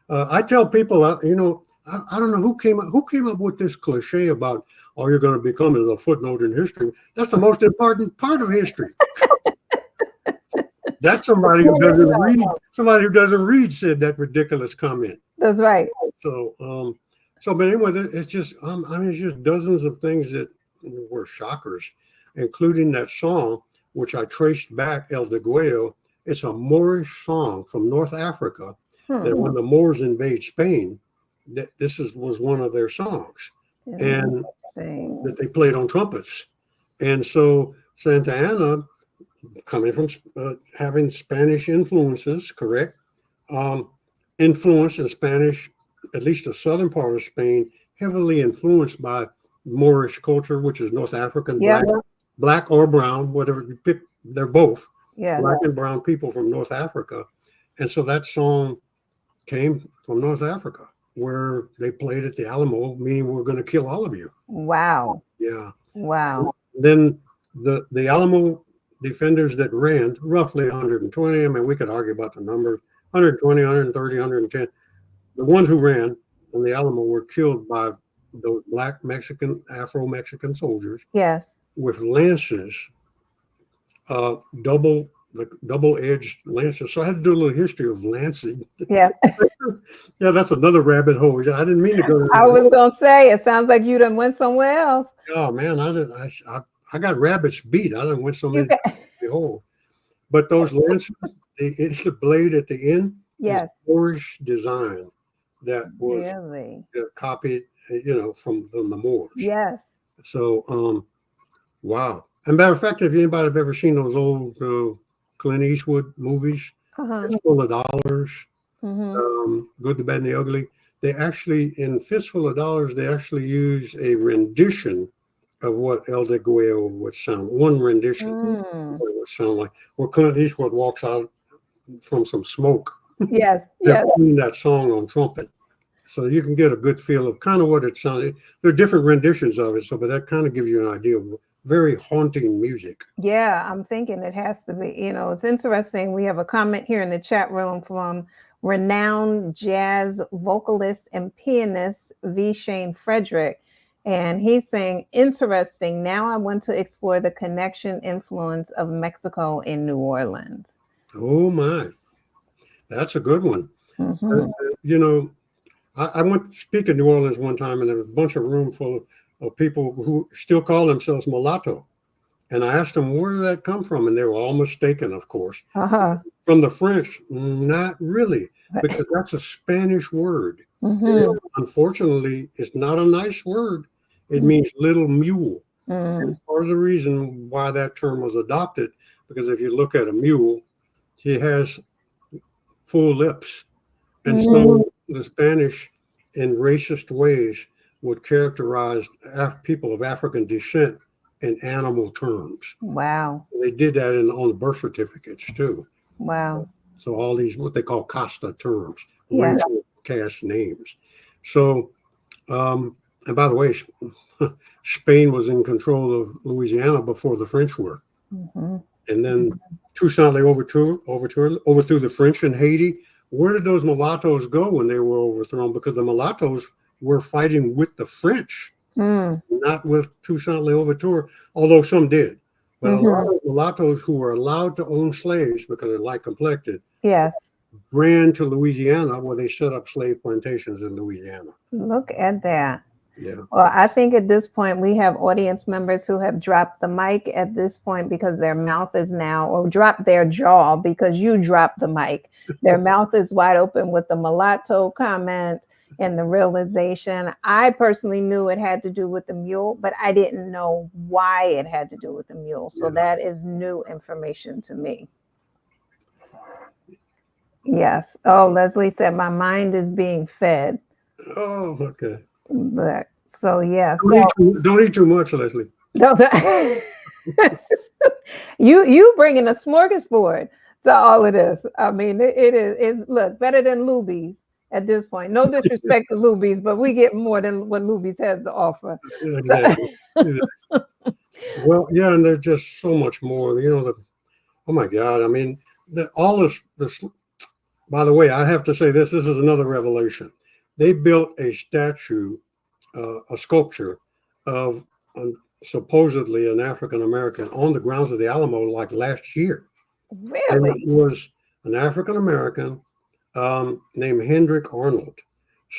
I tell people, I don't know who came up with this cliche about all you're going to become is a footnote in history. That's the most important part of history. That's somebody who doesn't read. Somebody who doesn't read said that ridiculous comment. That's right. So, but anyway, it's just it's just dozens of things that were shockers, including that song, which I traced back, El Degüello. It's a Moorish song from North Africa that when the Moors invade Spain, this was one of their songs, and that they played on trumpets. And so Santa Anna, coming from having Spanish influences, correct? Influence in Spanish, at least the southern part of Spain, heavily influenced by Moorish culture, which is North African, black or brown, whatever you pick, they're both black and brown people from North Africa. And so that song came from North Africa, where they played at the Alamo, meaning we're going to kill all of you. Wow. Yeah. Wow. Then the Alamo defenders that ran, roughly 120, I mean, we could argue about the numbers, 120, 130, 110. The ones who ran in the Alamo were killed by those black Mexican, Afro-Mexican soldiers. Yes. With lances, double-edged lances. So I had to do a little history of lancing. Yeah. Yeah, that's another rabbit hole. I didn't mean to go there. I was gonna say, it sounds like you done went somewhere else. Oh man, I got rabbits beat. I done went so many hole. But those lances, it's the blade at the end. Yes. Moorish design that was copied, from the Moors. Yes. So, wow. And matter of fact, if anybody have ever seen those old Clint Eastwood movies, Fistful of Dollars, Good, the Bad, and the Ugly, they actually, in Fistful of Dollars, they actually use a rendition of what El Degüello would sound. One rendition what it would sound like. Where Clint Eastwood walks out from some smoke. Yes. They're playing that song on trumpet. So you can get a good feel of kind of what it sounded. There are different renditions of it, but that kind of gives you an idea of very haunting music. Yeah, I'm thinking it has to be. It's interesting. We have a comment here in the chat room from renowned jazz vocalist and pianist V. Shane Frederick. And he's saying, interesting. Now I want to explore the connection influence of Mexico in New Orleans. Oh, my. That's a good one. I went to speak in New Orleans one time, and there was a bunch of room full of people who still call themselves mulatto. And I asked them, where did that come from? And they were all mistaken, of course. From the French, not really, because that's a Spanish word. Unfortunately, it's not a nice word. It means little mule. And part of the reason why that term was adopted, because if you look at a mule, he has full lips. And so the Spanish, in racist ways, would characterize people of African descent in animal terms. Wow. They did that on the birth certificates too. Wow. So all these what they call casta terms, Yeah. racial caste names. So, and by the way, Spain was in control of Louisiana before the French were, Hmm. and then Toussaint overthrew the French in Haiti. Where did those mulattoes go when they were overthrown? Because the mulattoes were fighting with the French, Mm. not with Toussaint Louverture, although some did. But a lot Hmm. of mulattoes who were allowed to own slaves because they're light complected Yes. ran to Louisiana where they set up slave plantations in Louisiana. Look at that. Yeah. Well, I think at this point we have audience members who have dropped the mic at this point because their mouth is now, or dropped their jaw because you dropped the mic. Their mouth is wide open with the mulatto comment and the realization. I personally knew it had to do with the mule, but I didn't know why it had to do with the mule. So Yeah. that is new information to me. Yes. Oh, Leslie said my mind is being fed. Oh, okay. But so yeah. Don't eat too much, Leslie. So you bringing a smorgasbord to all of this. I mean, it is look better than Luby's at this point. No disrespect to Luby's, but we get more than what Luby's has to offer. So, Exactly. Well, yeah, and there's just so much more. Oh my God. I mean, all this. By the way, I have to say this. This is another revelation. They built a statue, a sculpture of supposedly an African American on the grounds of the Alamo like last year. And it really? was an African American named Hendrik Arnold.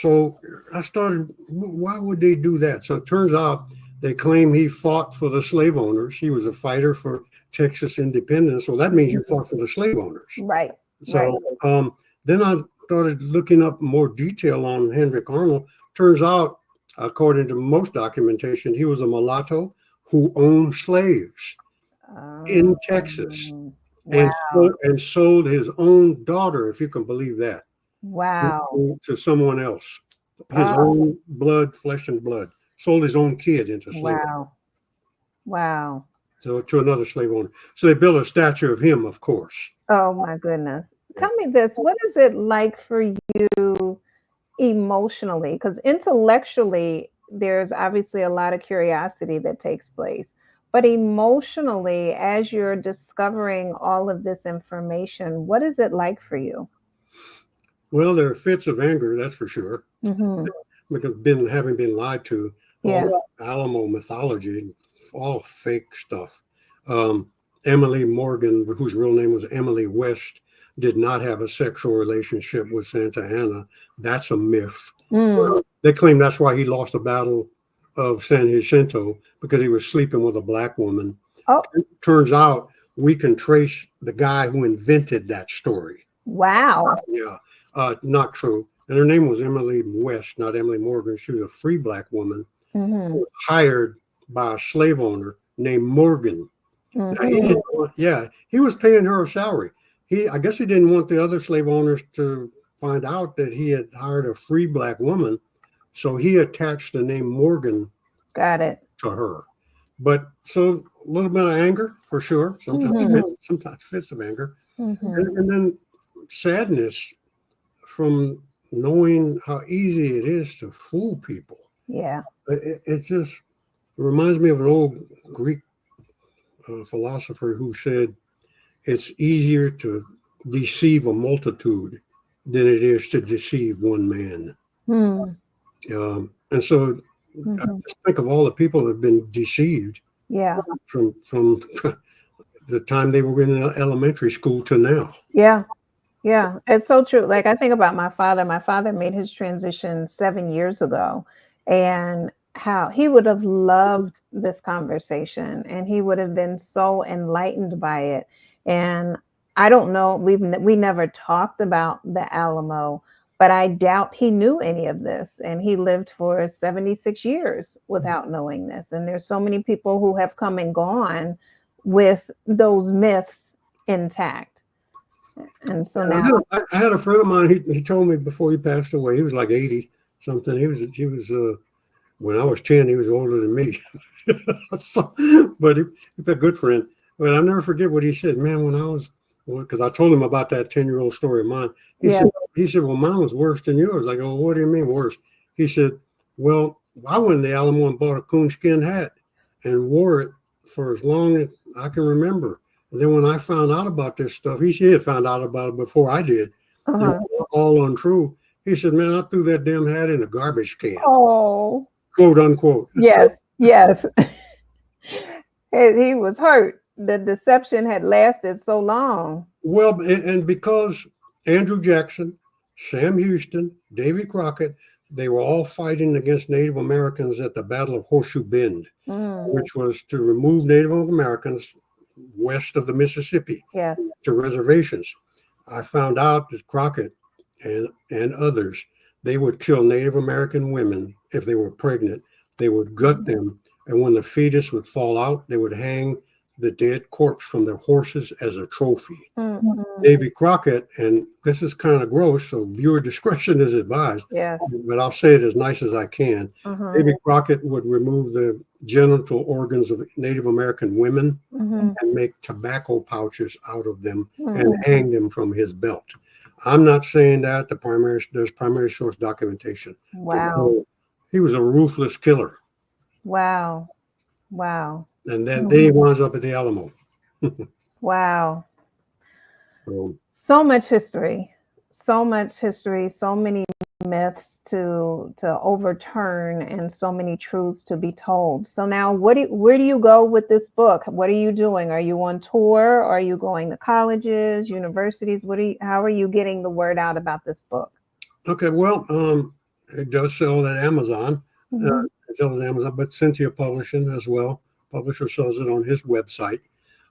So I started, why would they do that? So it turns out they claim he fought for the slave owners. He was a fighter for Texas independence. So that means you fought for the slave owners. Right. So then I started looking up more detail on Hendrik Arnold. Turns out, according to most documentation, he was a mulatto who owned slaves in Texas Wow. and sold his own daughter, if you can believe that, Wow. to someone else. His Oh, own blood, flesh and blood. Sold his own kid into slavery. wow. Wow. So to another slave owner. So they built a statue of him, of course. Oh my goodness. Tell me this. What is it like for you emotionally? Because intellectually, there's obviously a lot of curiosity that takes place. But emotionally, as you're discovering all of this information, what is it like for you? Well, there are fits of anger, that's for sure. Hmm. Because having been lied to, Yeah. all Alamo mythology, all fake stuff. Emily Morgan, whose real name was Emily West, did not have a sexual relationship with Santa Anna. That's a myth. Mm. They claim that's why he lost the Battle of San Jacinto, because he was sleeping with a black woman. Oh, Turns out we can trace the guy who invented that story. wow. Yeah, not true. And her name was Emily West, not Emily Morgan. She was a free black woman Hmm. hired by a slave owner named Morgan. Now, Hmm. he was paying her a salary. I guess he didn't want the other slave owners to find out that he had hired a free black woman, so he attached the name Morgan Got it. to her. But so a little bit of anger for sure. Sometimes fits of anger, Hmm. and then sadness from knowing how easy it is to fool people. Yeah. It just reminds me of an old Greek philosopher who said it's easier to deceive a multitude than it is to deceive one man. Hmm. And so I Hmm. just think of all the people that have been deceived Yeah. from the time they were in elementary school to now. Yeah. Yeah, it's so true. Like I think about my father. My father made his transition 7 years ago, and how he would have loved this conversation, and he would have been so enlightened by it. And I don't know, we never talked about the Alamo, but I doubt he knew any of this. And he lived for 76 years without knowing this. And there's so many people who have come and gone with those myths intact. And so now, I had a friend of mine. He told me before he passed away. He was like 80 something. He was when I was 10, he was older than me. So, but he's a good friend. But I'll never forget what he said. Man, when I was, because I told him about that 10-year-old story of mine. Yeah. He said, well, mine was worse than yours. I go, well, what do you mean worse? He said, well, I went to the Alamo and bought a coonskin hat and wore it for as long as I can remember. And then when I found out about this stuff, he had found out about it before I did. Uh-huh. All untrue. He said, man, I threw that damn hat in a garbage can. Oh. Quote unquote. Yes. Yes. He was hurt. The deception had lasted so long. Well, and because Andrew Jackson, Sam Houston, Davy Crockett, they were all fighting against Native Americans at the Battle of Horseshoe Bend, which was to remove Native Americans west of the Mississippi to reservations. I found out that Crockett and others, they would kill Native American women if they were pregnant. They would gut them, and when the fetus would fall out, they would hang the dead corpse from their horses as a trophy. Davy Crockett, and this is kind of gross, so viewer discretion is advised, but I'll say it as nice as I can. Davy Crockett would remove the genital organs of Native American women and make tobacco pouches out of them and hang them from his belt. I'm not saying that. There's primary source documentation. Wow. He was a ruthless killer. Wow. Wow. And then he winds up at the Alamo. Wow. So much history, so many myths to overturn, and so many truths to be told. So now, where do you go with this book? What are you doing? Are you on tour? Are you going to colleges, universities? How are you getting the word out about this book? Okay, well, it does sell at Amazon. It sells at Amazon, but Cynthia Publishing as well. Publisher sells it on his website.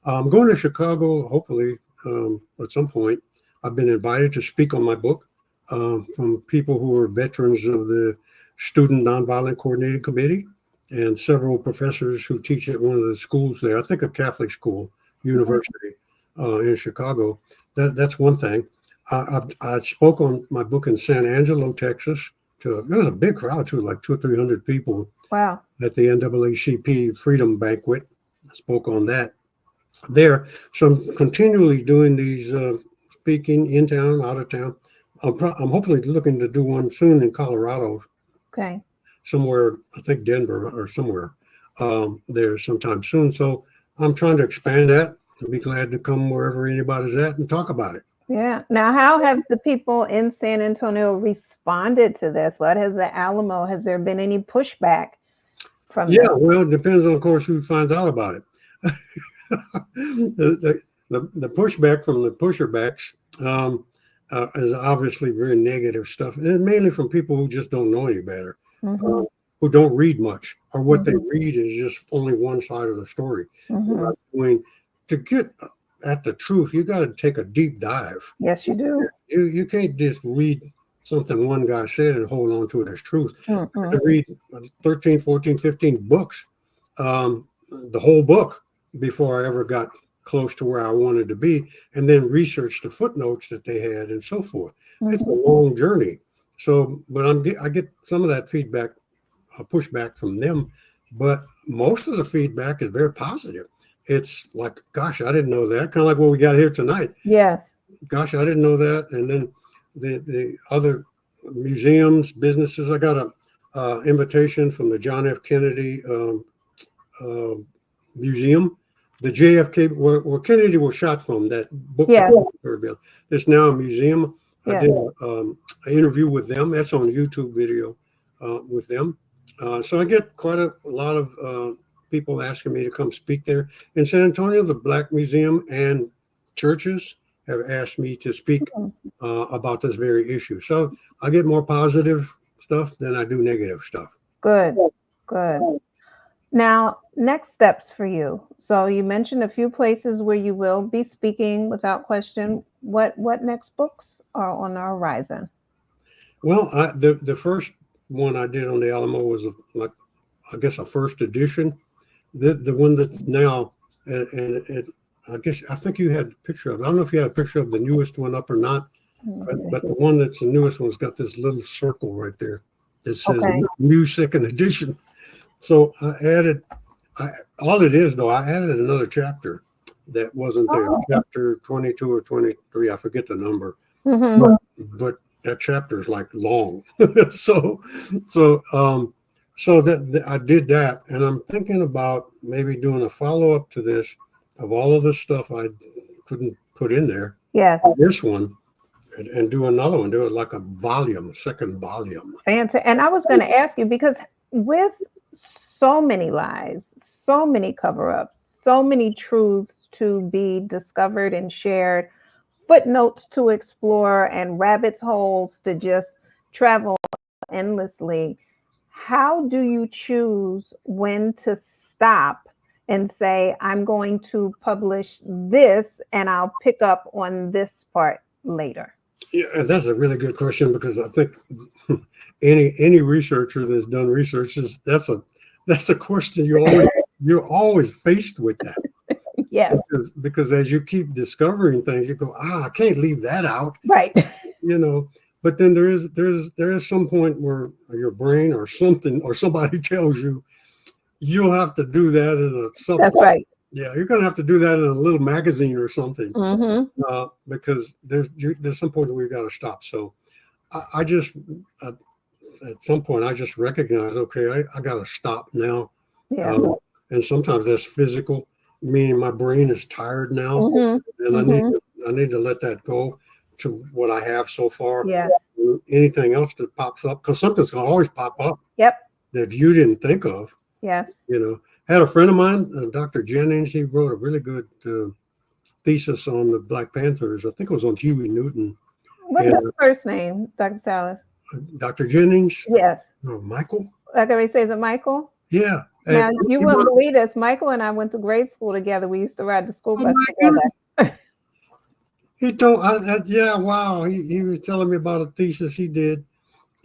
I'm going to Chicago, hopefully, at some point. I've been invited to speak on my book from people who are veterans of the Student Nonviolent Coordinating Committee and several professors who teach at one of the schools there. I think a Catholic school, university in Chicago. That's one thing. I spoke on my book in San Angelo, Texas. There was a big crowd too, like 200 or 300 people. Wow. At the NAACP Freedom Banquet. I spoke on that there. So I'm continually doing these speaking in town, out of town. I'm hopefully looking to do one soon in Colorado. Okay. Somewhere, I think Denver or somewhere there sometime soon. So I'm trying to expand that. I'd be glad to come wherever anybody's at and talk about it. Yeah. Now, how have the people in San Antonio responded to this? What has the Alamo, has there been any pushback from them? Well, it depends on, of course, who finds out about it. The pushback from the pusherbacks is obviously very negative stuff, and mainly from people who just don't know any better, who don't read much, or what they read is just only one side of the story. To get at the truth, you got to take a deep dive. Yes, you do. You can't just read something one guy said and hold on to it as truth. To read 13, 14, 15 books, the whole book, before I ever got close to where I wanted to be, and then research the footnotes that they had and so forth. It's a long journey. So, but I get some of that feedback, pushback from them, but most of the feedback is very positive. It's like, gosh, I didn't know that. Kind of like what we got here tonight. Yes. Gosh, I didn't know that. And then the other museums, businesses. I got a invitation from the John F. Kennedy Museum, the JFK, where Kennedy was shot from, that book. Yes. There's now a museum. I did an interview with them. That's on YouTube video with them. So I get quite a lot of people asking me to come speak there. In San Antonio, the Black Museum and churches have asked me to speak about this very issue. So I get more positive stuff than I do negative stuff. Good. Now, next steps for you. So you mentioned a few places where you will be speaking without question. What next books are on the horizon? Well, the first one I did on the Alamo was I guess a first edition. The one that's now, and I think you had a picture of it. I don't know if you had a picture of the newest one up or not, but the one that's the newest one's got this little circle right there. It says Okay. new second edition. So all it is though, I added another chapter that wasn't there. Oh. Chapter 22 or 23, I forget the number, Mm-hmm. but that chapter is like long. so, so that I did that, and I'm thinking about maybe doing a follow up to this of all of the stuff I couldn't put in there. Yes. This one, and do another one, do it like a second volume. Fantastic. And I was going to ask you because with so many lies, so many cover ups, so many truths to be discovered and shared, footnotes to explore, and rabbit holes to just travel endlessly, how do you choose when to stop and say, I'm going to publish this and I'll pick up on this part later? Yeah, and that's a really good question because I think any researcher that's done research that's a question you're always faced with that. Yes. Because as you keep discovering things, you go, I can't leave that out. Right. But then there is some point where your brain or something or somebody tells you you'll have to do that in a supplement. That's right. Yeah, you're going to have to do that in a little magazine or something, because there's some point where you got to stop. So I just at some point I just recognize, okay, I got to stop now. Yeah. And sometimes that's physical, meaning my brain is tired now, and I need to let that go to what I have so far. Yeah. Anything else that pops up, because something's going to always pop up. Yep. That you didn't think of. Yes. Had a friend of mine, Dr. Jennings. He wrote a really good thesis on the Black Panthers. I think it was on Huey Newton. What's his first name, Dr. Salas? Dr. Jennings. Yes. Michael. Like I say, is it Michael? Yeah. Now you wouldn't believe this. Michael and I went to grade school together. We used to ride the school bus together. He told, yeah, wow. He was telling me about a thesis he did,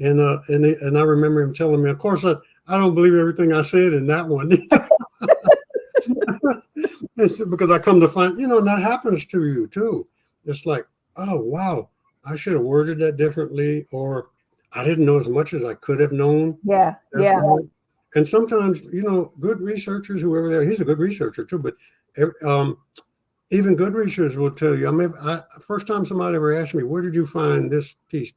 and I remember him telling me. Of course, I don't believe everything I said in that one. It's because I come to find, that happens to you too. It's like, oh, wow, I should have worded that differently, or I didn't know as much as I could have known. Yeah. And sometimes, good researchers, whoever they are, he's a good researcher too, but even good researchers will tell you. I mean, first time somebody ever asked me, where did you find this piece,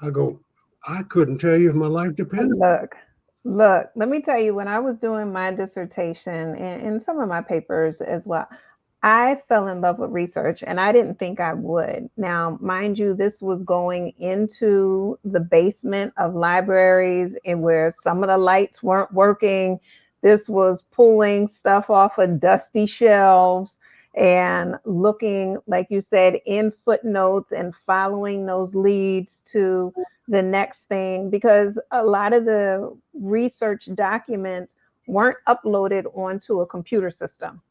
I go, I couldn't tell you if my life depended. Look, let me tell you, when I was doing my dissertation and some of my papers as well, I fell in love with research and I didn't think I would. Now, mind you, this was going into the basement of libraries and where some of the lights weren't working. This was pulling stuff off of dusty shelves and looking, like you said, in footnotes and following those leads to the next thing, because a lot of the research documents weren't uploaded onto a computer system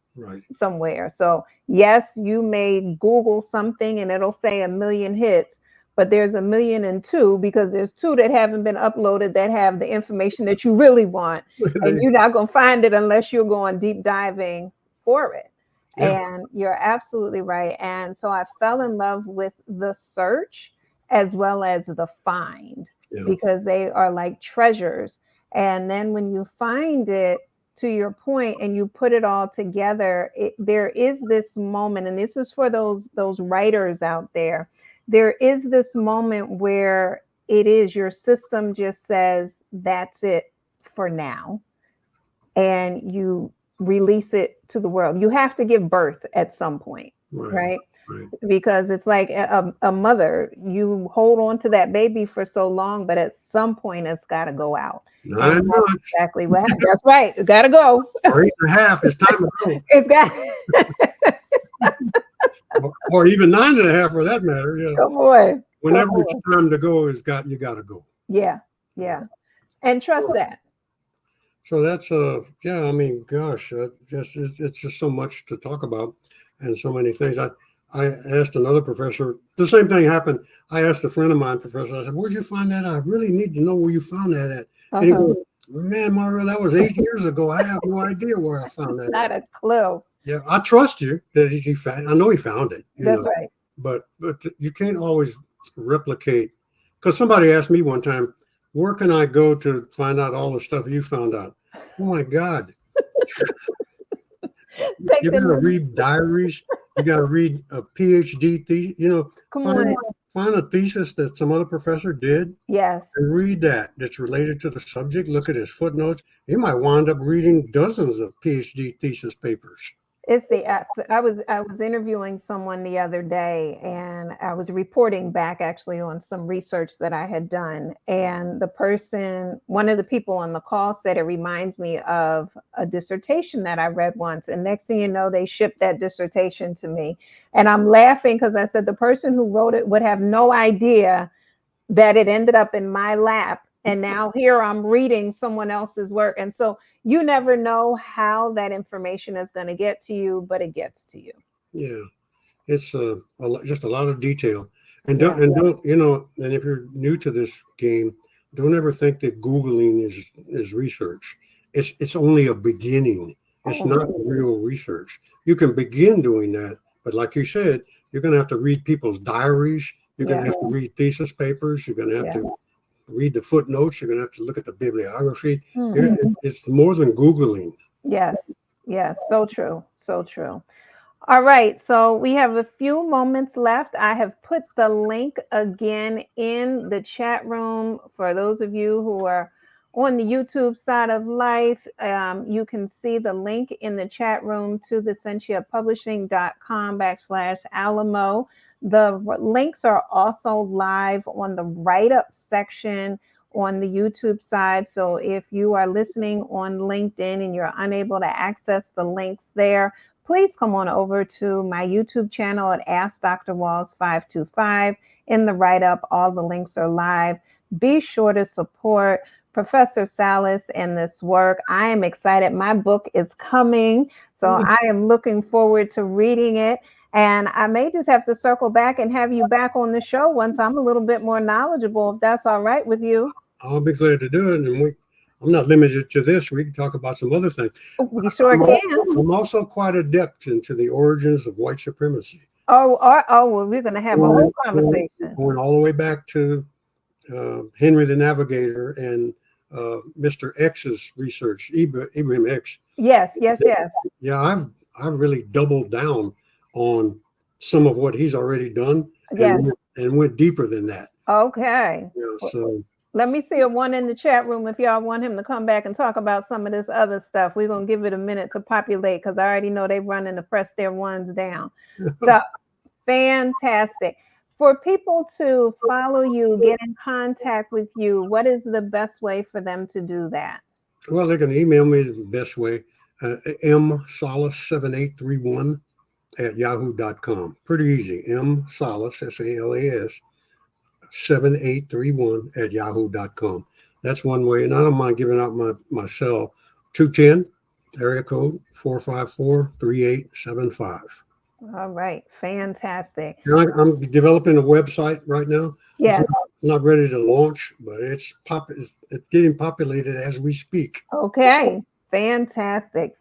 somewhere. So yes, you may Google something and it'll say 1 million hits, but there's 1,000,002 because there's 2 that haven't been uploaded that have the information that you really want. And you're not going to find it unless you're going deep diving for it. Yeah. And you're absolutely right. And so I fell in love with the search as well as the find, because they are like treasures. And then when you find it, to your point, and you put it all together, there is this moment, and this is for those writers out there. There is this moment where it is your system just says, that's it for now. And you release it to the world. You have to give birth at some point, right? Because it's like a mother, you hold on to that baby for so long, but at some point it's got to go out. That's exactly what happened. That's right. It's got to go. 8.5. It's time to go. It's got. or even 9.5 for that matter. Yeah. Come on. Whenever it's time to go, you got to go. Yeah. And trust that. So that's I mean, gosh, it's just so much to talk about, and so many things. I asked another professor, the same thing happened. I asked a friend of mine, professor, I said, where'd you find that? I really need to know where you found that at. And he goes, man, Mario, that was 8 years ago. I have no idea where I found that. Not a clue. Yeah, I trust you that he found. I know he found it. That's right. But you can't always replicate. Because somebody asked me one time, where can I go to find out all the stuff you found out? Oh my God. Take You got to them. read diaries. You got to read a PhD thesis. Come Find, on. find a thesis that some other professor did Yes. and read that that's related to the subject. Look at his footnotes. You might wind up reading dozens of PhD thesis papers. It's the I was interviewing someone the other day, and I was reporting back actually on some research that I had done. And one of the people on the call said it reminds me of a dissertation that I read once. And next thing you know, they shipped that dissertation to me. And I'm laughing because I said the person who wrote it would have no idea that it ended up in my lap. And now here I'm reading someone else's work. And so you never know how that information is going to get to you, but it gets to you. Yeah, it's just a lot of detail. And Yeah. don't and if you're new to this game, don't ever think that Googling is research. It's only a beginning. It's Oh, not real research. You can begin doing that, but like you said, you're going to have to read people's diaries. You're going yeah. to have to read thesis papers. You're going to have Yeah. to read the footnotes. You're going to have to look at the bibliography. Mhm. It's more than Googling. Yes. Yes. So true. So true. All right, so we have a few moments left. I have put the link again in the chat room for those of you who are on the YouTube side of life. You can see the link in the chat room to the CynthiaPublishing.com/Alamo. The links are also live on the write-up section on the YouTube side. So if you are listening on LinkedIn and you're unable to access the links there, please come on over to my YouTube channel at Ask Dr. Walls 525. In the write-up, all the links are live. Be sure to support Professor Salas and this work. I am excited. My book is coming, so I am looking forward to reading it. And I may just have to circle back and have you back on the show once I'm a little bit more knowledgeable, if that's all right with you. I'll be glad to do it. And I'm not limited to this. We can talk about some other things. We sure can. I'm also quite adept into the origins of white supremacy. Well, we're going to have a whole conversation. Going all the way back to Henry the Navigator and Mr. X's research, Ibrahim X. Yes. Yeah, I've really doubled down on some of what he's already done and went deeper than that. Okay. Yeah, so let me see a one in the chat room if y'all want him to come back and talk about some of this other stuff. We're going to give it a minute to populate because I already know they're running to press their ones down. So fantastic. For people to follow you, get in contact with you, what is the best way for them to do that? Well, they can email me the best way, msalas7831 at yahoo.com. Pretty easy. msalas, SALAS, 7831 at yahoo.com. That's one way. And I don't mind giving out my cell, 210, area code 454-3875. All right. Fantastic. I'm developing a website right now. Yes. It's not ready to launch, but it's getting populated as we speak. Okay. Fantastic.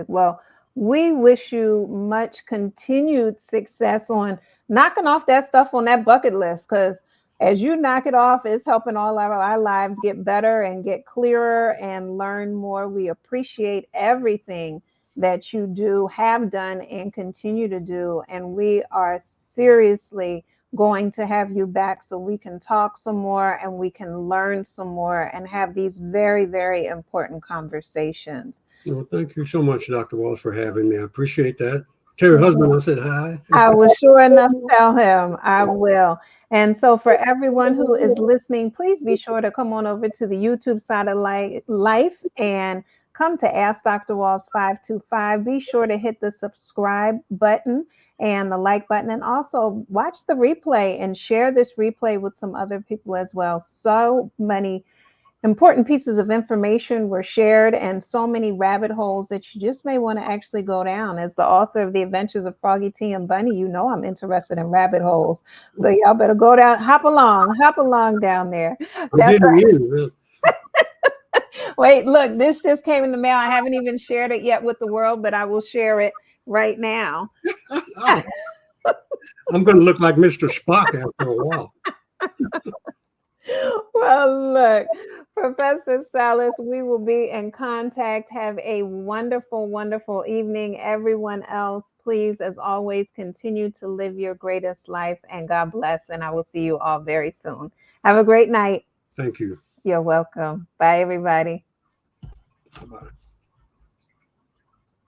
Well, we wish you much continued success on knocking off that stuff on that bucket list, because as you knock it off, it's helping all of our lives get better and get clearer and learn more. We appreciate everything that you do, have done, and continue to do. And we are seriously going to have you back so we can talk some more and we can learn some more and have these very, very important conversations. Well, thank you so much, Dr. Walsh, for having me. I appreciate that. Tell your husband I said hi. I will sure enough tell him. I will. And so for everyone who is listening, please be sure to come on over to the YouTube side of life and come to Ask Dr. Walls 525. Be sure to hit the subscribe button and the like button, and also watch the replay and share this replay with some other people as well. So many important pieces of information were shared and so many rabbit holes that you just may want to actually go down. As the author of The Adventures of Froggy T and Bunny, you know I'm interested in rabbit holes. So y'all better go down, hop along down there. That's right. Wait, look, this just came in the mail. I haven't even shared it yet with the world, but I will share it right now. I'm going to look like Mr. Spock after a while. Well, look, Professor Salas, we will be in contact. Have a wonderful, wonderful evening. Everyone else, please, as always, continue to live your greatest life and God bless. And I will see you all very soon. Have a great night. Thank you. You're welcome. Bye, everybody. Bye-bye.